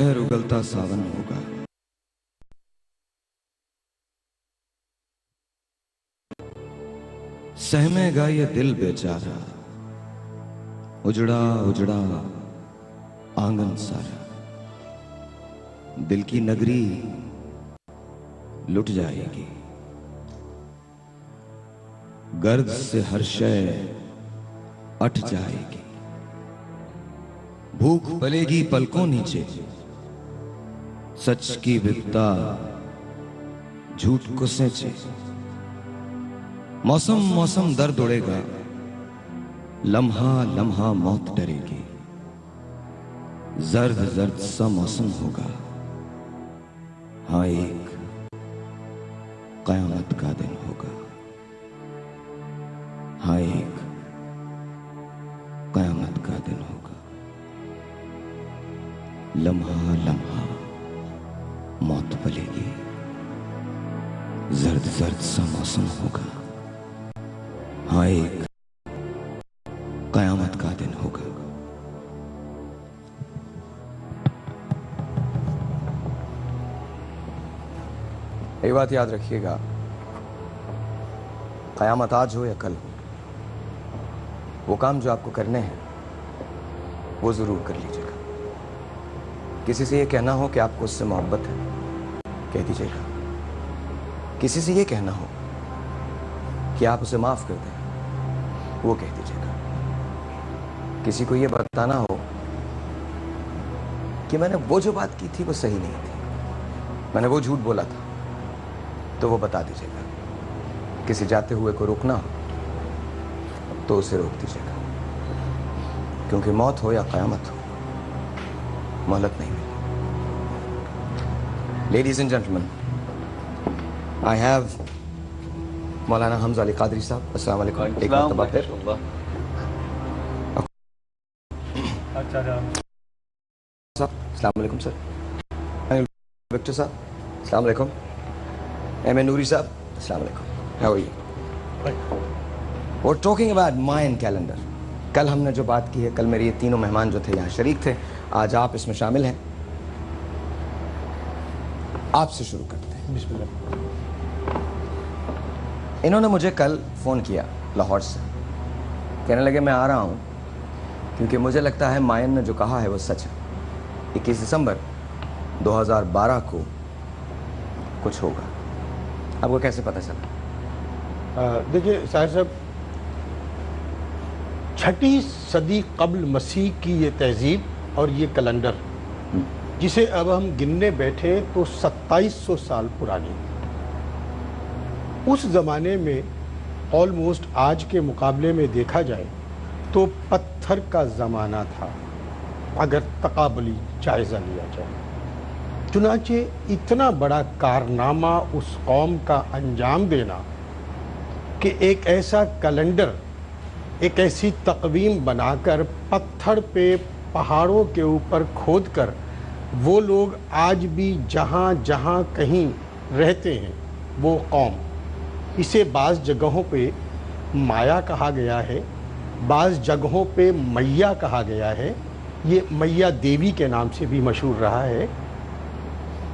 خیر اگلتا ساون ہوگا، سہمے گا یہ دل بیچارہ، اجڑا اجڑا آنگن سارا، دل کی نگری لٹ جائے گی، گرد سے ہر شے اٹھ جائے گی، بھوک پلے گی پلکوں نیچے، سچ کی بپتا جھوٹ کو سینچے، موسم موسم درد اڑے گا، لمحہ لمحہ موت ڈرے گی، زرد زرد سا موسم ہوگا، ہاں ایک قیامت کا دن ہوگا، ہاں ایک قیامت کا دن ہوگا، لمحہ لمحہ موت پلے گی، زرد زرد سا موسم ہوگا، ہاں ایک قیامت کا دن ہوگا۔ یہ بات یاد رکھیے گا، قیامت آج ہو یا کل ہو، وہ کام جو آپ کو کرنے ہیں وہ ضرور کر لیجئے گا۔ کسی سے یہ کہنا ہو کہ آپ کو اس سے محبت ہے، کہہ دیجئے گا۔ کسی سے یہ کہنا ہو کہ آپ اسے معاف کر دیں، وہ کہہ دیجئے گا۔ کسی کو یہ بتانا ہو کہ میں نے وہ جو بات کی تھی وہ صحیح نہیں تھی، میں نے وہ جھوٹ بولا تھا، تو وہ بتا دیجئے گا۔ کسی جاتے ہوئے کو روکنا ہو تو اسے روک دیجئے گا، کیونکہ موت ہو یا قیامت ہو، مہلت نہیں ملی۔ لیڈیز اینڈ جنٹلمن، I have مولانا حمزہ علی قادری صاحب، السلام علیکم۔ ایک مرتبہ پھر السلام علیکم سر، وکٹر صاحب السلام علیکم، ایم اے نوری صاحب السلام علیکم۔ How are you? We're talking about Mayan calendar۔ کل ہم نے جو بات کی ہے، کل میرے یہ تینوں مہمان جو تھے یہاں شریک تھے، آج آپ اس میں شامل ہیں۔ آپ سے شروع کرتے ہیں۔ بسم اللہ۔ انہوں نے مجھے کل فون کیا لاہور سے، کہنے لگے میں آ رہا ہوں کیونکہ مجھے لگتا ہے مائن نے جو کہا ہے وہ سچ ہے، 21 دسمبر 2012 کو کچھ ہوگا۔ آپ کو کیسے پتہ چلا؟ دیکھیے ساحر صاحب، 6 صدی قبل مسیح کی یہ تہذیب اور یہ کیلنڈر جسے اب ہم گننے بیٹھے تو 2700 سال پرانی، اس زمانے میں آلموسٹ آج کے مقابلے میں دیکھا جائے تو پتھر کا زمانہ تھا اگر تقابلی جائزہ لیا جائے۔ چنانچہ اتنا بڑا کارنامہ اس قوم کا انجام دینا کہ ایک ایسا کیلنڈر، ایک ایسی تقویم بنا کر پتھر پہ پہاڑوں کے اوپر کھود کر وہ لوگ آج بھی جہاں جہاں کہیں رہتے ہیں وہ قوم، اسے بعض جگہوں پہ مایا کہا گیا ہے، بعض جگہوں پہ میاں کہا گیا ہے، یہ میاں دیوی کے نام سے بھی مشہور رہا ہے،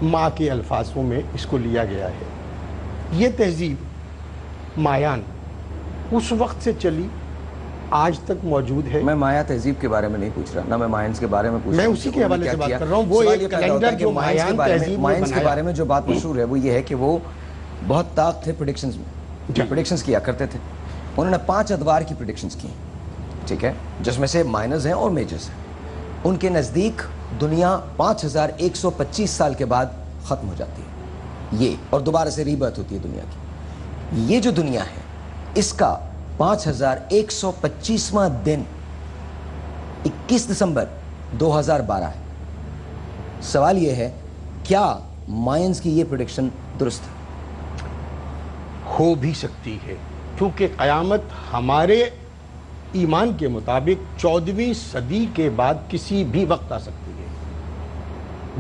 ماں کے الفاظوں میں اس کو لیا گیا ہے۔ یہ تہذیب مایان اس وقت سے چلی آج تک موجود ہے۔ میں مایا تہذیب کے بارے میں نہیں پوچھ رہا، نہ میں مائنز کے بارے میں پوچھ رہا ہوں، میں اسی کے حوالے سے بات کر رہا ہوں۔ وہ ایک کیلنڈر جو مایان تہذیب نے مائنز کے بنایا، بارے میں جو بات مشہور ہے وہ یہ ہے کہ وہ بہت طاقت تھے پریڈکشنز میں، پریڈکشنز کیا کرتے تھے۔ انہوں نے 5 ادوار کی پریڈکشنز کی، ٹھیک ہے، جس میں سے مائنرز ہیں اور میجرز ہیں۔ ان کے نزدیک دنیا 5125 سال کے بعد ختم ہو جاتی ہے، یہ، اور دوبارہ سے ریبرتھ ہوتی ہے دنیا کی۔ یہ جو دنیا ہے اس کا 5125واں دن 21 دسمبر 2012 ہے۔ سوال یہ ہے، کیا مائنز کی یہ پریڈکشن درست ہے؟ ہو بھی سکتی ہے، کیونکہ قیامت ہمارے ایمان کے مطابق 14ویں صدی کے بعد کسی بھی وقت آ سکتی ہے،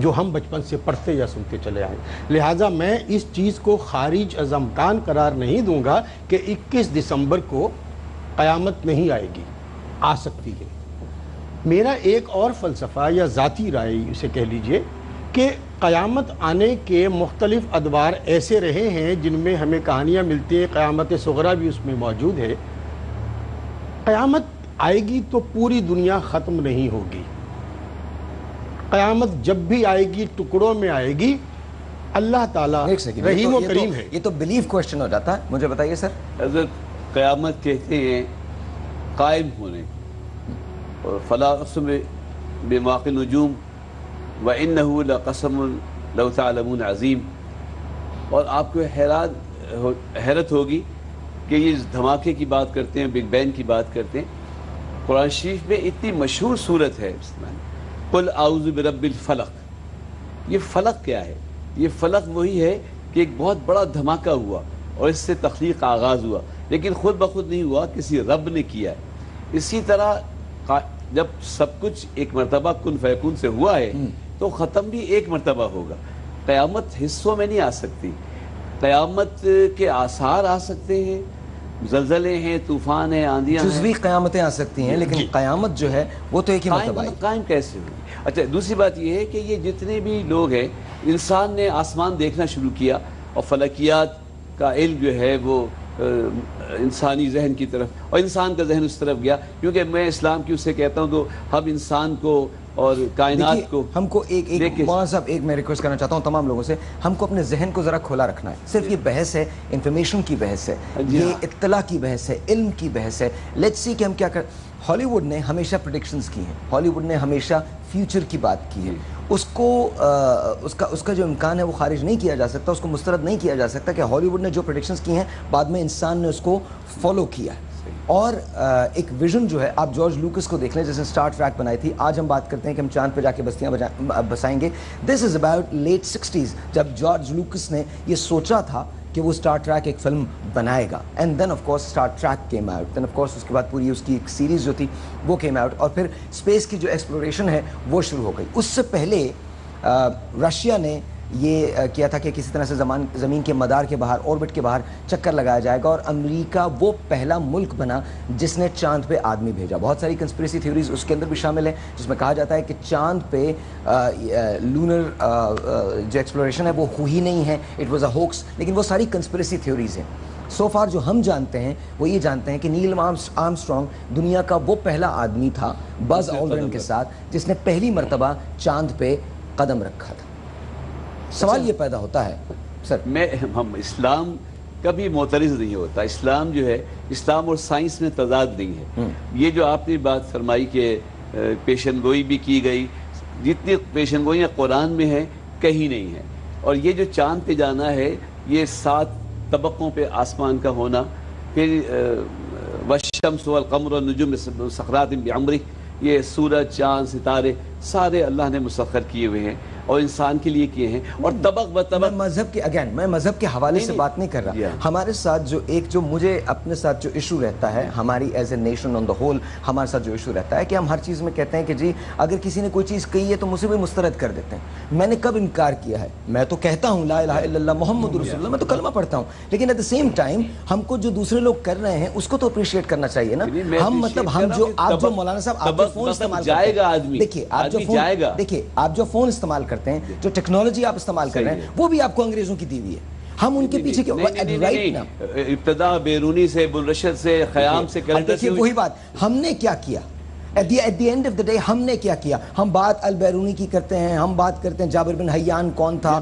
جو ہم بچپن سے پڑھتے یا سنتے چلے آئے۔ لہٰذا میں اس چیز کو خارج از امکان قرار نہیں دوں گا کہ 21 دسمبر کو قیامت نہیں آئے گی، آ سکتی ہے۔ میرا ایک اور فلسفہ یا ذاتی رائے اسے کہہ لیجئے کہ قیامت آنے کے مختلف ادوار ایسے رہے ہیں جن میں ہمیں کہانیاں ملتی ہیں، قیامت صغریٰ بھی اس میں موجود ہے۔ قیامت آئے گی تو پوری دنیا ختم نہیں ہوگی، قیامت جب بھی آئے گی ٹکڑوں میں آئے گی۔ اللہ تعالیٰ رحیم و کریم ہے۔ یہ تو بلیف کوشچن ہو جاتا ہے، مجھے بتائیے سر۔ حضرت قیامت کہتے ہیں قائم ہونے، اور فلا اقسم بمواقع النجوم وانہ لقسم لو تعلمون عظیم، اور آپ کو حیرت ہوگی کہ یہ دھماکے کی بات کرتے ہیں، بگ بینگ کی بات کرتے ہیں۔ قرآن شریف میں اتنی مشہور صورت ہے قل اعوذ برب الفلق۔ یہ فلق کیا ہے؟ یہ فلق وہی ہے کہ ایک بہت بڑا دھماکہ ہوا اور اس سے تخلیق کا آغاز ہوا، لیکن خود بخود نہیں ہوا، کسی رب نے کیا ہے۔ اسی طرح جب سب کچھ ایک مرتبہ کن فیکون سے ہوا ہے تو ختم بھی ایک مرتبہ ہوگا۔ قیامت حصوں میں نہیں آ سکتی، قیامت کے آثار آ سکتے ہیں، زلزلے ہیں، طوفان ہیں، آندیاں ہیں، جزوی قیامتیں آ سکتی ہیں، لیکن قیامت جو ہے وہ تو ایک ہی مرتبہ ہے۔ قائم کیسے ہوگی؟ اچھا، دوسری بات یہ ہے کہ یہ جتنے بھی لوگ ہیں، انسان نے آسمان دیکھنا شروع کیا اور فلکیات کا علم جو ہے وہ انسانی ذہن کی طرف، اور انسان کا ذہن اس طرف گیا، کیونکہ میں اسلام کی اسے کہتا ہوں تو ہم انسان کو اور کائنات کو ہم کو ایک مولانا صاحب، ایک میں ریکویسٹ کرنا چاہتا ہوں تمام لوگوں سے، ہم کو اپنے ذہن کو ذرا کھولا رکھنا ہے۔ صرف یہ بحث ہے، انفارمیشن کی بحث ہے، یہ اطلاع کی بحث ہے، علم کی بحث ہے۔ لیٹس سی کہ ہم کیا کر، ہالی ووڈ نے ہمیشہ پریڈکشنز کی ہیں، ہالی ووڈ نے ہمیشہ فیوچر کی بات کی ہے، اس کو اس کا جو امکان ہے وہ خارج نہیں کیا جا سکتا، اس کو مسترد نہیں کیا جا سکتا کہ ہالی ووڈ نے جو پریڈکشنز کی ہیں بعد میں انسان نے اس کو فالو کیا ہے۔ اور ایک ویژن جو ہے، آپ جارج لوکس کو دیکھ لیں جیسے اسٹار ٹریک بنائی تھی۔ آج ہم بات کرتے ہیں کہ ہم چاند پہ جا کے بستیاں بسائیں گے، دس از اباؤٹ لیٹ 60s، جب جارج لوکس نے یہ سوچا تھا کہ وہ اسٹار ٹریک ایک فلم بنائے گا، and then of course Star Trek came out, then of course اس کے بعد پوری اس کی ایک سیریز جو تھی وہ کیم آؤٹ، اور پھر اسپیس کی جو ایکسپلوریشن ہے وہ شروع ہو گئی۔ اس سے پہلے رشیا نے یہ کیا تھا کہ کسی طرح سے زمین کے مدار کے باہر، آربٹ کے باہر چکر لگایا جائے گا، اور امریکہ وہ پہلا ملک بنا جس نے چاند پہ آدمی بھیجا۔ بہت ساری کنسپریسی تھیوریز اس کے اندر بھی شامل ہیں، جس میں کہا جاتا ہے کہ چاند پہ لونر جو ایکسپلوریشن ہے وہ ہوئی نہیں ہے، اٹ واز اے ہوکس، لیکن وہ ساری کنسپریسی تھیوریز ہیں۔ سو فار جو ہم جانتے ہیں وہ یہ جانتے ہیں کہ نیل آرمسٹرانگ دنیا کا وہ پہلا آدمی تھا بز آلڈرن کے ساتھ جس نے پہلی مرتبہ چاند پہ قدم رکھا تھا۔ سوال یہ پیدا ہوتا ہے سر، ہم اسلام کبھی معترض نہیں ہوتا، اسلام جو ہے، اسلام اور سائنس میں تضاد نہیں ہے۔ یہ جو آپ نے بات فرمائی کہ پیشن گوئی بھی کی گئی، جتنی پیشن گوئیاں قرآن میں ہیں کہیں نہیں ہیں، اور یہ جو چاند پہ جانا ہے، یہ 7 طبقوں پہ آسمان کا ہونا، پھر والشمس والقمر والنجوم مسخرات بامرہ، یہ سورج، چاند، ستارے سارے اللہ نے مسخر کیے ہوئے ہیں اور انسان کے لیے کیے ہیں، اور طبق ب طبق میں مذہب کے حوالے سے بات نہیں کر رہا۔ ہمارے ساتھ جو مجھے اپنے ساتھ جو ایشو رہتا ہے، ہماری as a nation on the whole ہمارے ساتھ جو ایشو رہتا ہے کہ ہم ہر چیز میں کہتے ہیں کہ جی اگر کسی نے کوئی چیز کہی ہے تو مجھے بھی مسترد کر دیتے ہیں۔ میں نے کب انکار کیا ہے؟ میں تو کہتا ہوں لا الہ الا اللہ محمد رسول اللہ، میں تو کلمہ پڑھتا ہوں، لیکن ایٹ دا سیم ٹائم ہم کو جو دوسرے لوگ کر رہے ہیں اس کو تو اپریشیٹ کرنا چاہیے نا۔ ہم آپ جو مولانا صاحب آپ جو فون استعمال کرتے ہیں، دیکھیے آپ جو فون استعمال کرتے ہیں، جو ٹیکنالوجی آپ استعمال کر رہے ہیں، وہ بھی آپ کو انگریزوں کی دی ہوئی ہے۔ ہم ان کے پیچھے ابتدا بیرونی سے، بن رشد سے، خیام سے، دیکھیے وہی بات ہم نے کیا کیا at the end of the day, ہم نے کیا کیا؟ ہم بات البیرونی کی کرتے ہیں، ہم بات کرتے ہیں جابر بن حیان کون تھا،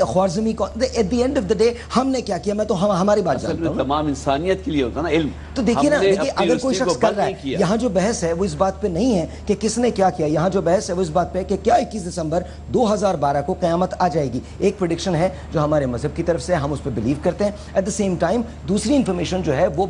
خوارزمی کون، at the end of the day ہم نے کیا کیا؟ میں تو ہماری بات جانتا ہوں، تمام انسانیت کے لیے ہوتا نا علم۔ تو دیکھیے نا، اگر کوئی شخص کر رہا ہے، یہاں جو بحث ہے وہ اس بات پہ نہیں ہے کہ کس نے کیا کیا، یہاں جو بحث ہے وہ اس بات پہ ہے کہ کیا 21 دسمبر 2012 کو قیامت آ جائے گی۔ ایک پریڈکشن ہے جو ہمارے مذہب کی طرف سے، ہم اس پہ بلیو کرتے ہیں، ایٹ دا سیم ٹائم دوسری انفارمیشن جو ہے وہ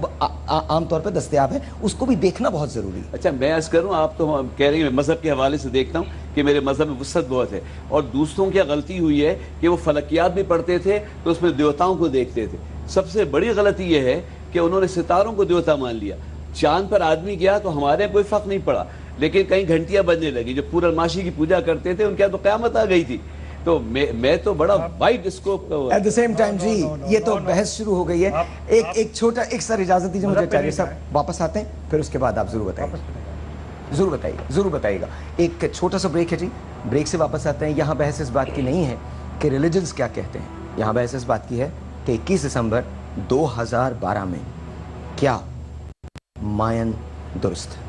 عام طور پہ دستیاب ہے، اس کو بھی دیکھنا بہت ضروری ہے۔ اچھا، میں عرض کروں، آپ تو کہہ رہی ہیں مذہب کے حوالے سے دیکھتا ہوں کہ میرے مذہب میں وسعت بہت ہے، اور دوسروں کی غلطی ہوئی ہے کہ وہ فلکیات بھی پڑھتے تھے تو اس میں دیوتاؤں کو دیکھتے تھے۔ سب سے بڑی غلطی یہ ہے کہ انہوں نے ستاروں کو دیوتا مان لیا۔ چاند پر آدمی گیا تو ہمارے کوئی فرق نہیں پڑا، لیکن کہیں گھنٹیاں بجنے لگی، جو پورنماشی کی پوجا کرتے تھے ان کے تو قیامت آ گئی تھی۔ تو میں تو بڑا وائڈ اسکوپ کا ہوا۔ ایٹ دا سیم ٹائم جی یہ تو بحث شروع ہو گئی ہے۔ ایک چھوٹا ایک سر اجازت دیجیے مجھے، چاہیے صاحب واپس آتے ہیں، پھر اس کے بعد آپ ضرور بتائیں۔ ضرور بتائیے گا. ایک چھوٹا سا بریک ہے جی, بریک سے واپس آتے ہیں. یہاں بحث اس بات کی نہیں ہے کہ ریلیجنز کیا کہتے ہیں, یہاں بحث اس بات کی ہے کہ 21 دسمبر 2012 میں کیا مائن درست ہے.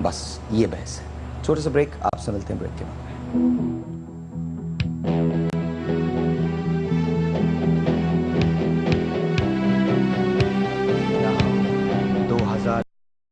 بس یہ بحث ہے. چھوٹا سا بریک, آپ سے ملتے ہیں بریک کے بعد.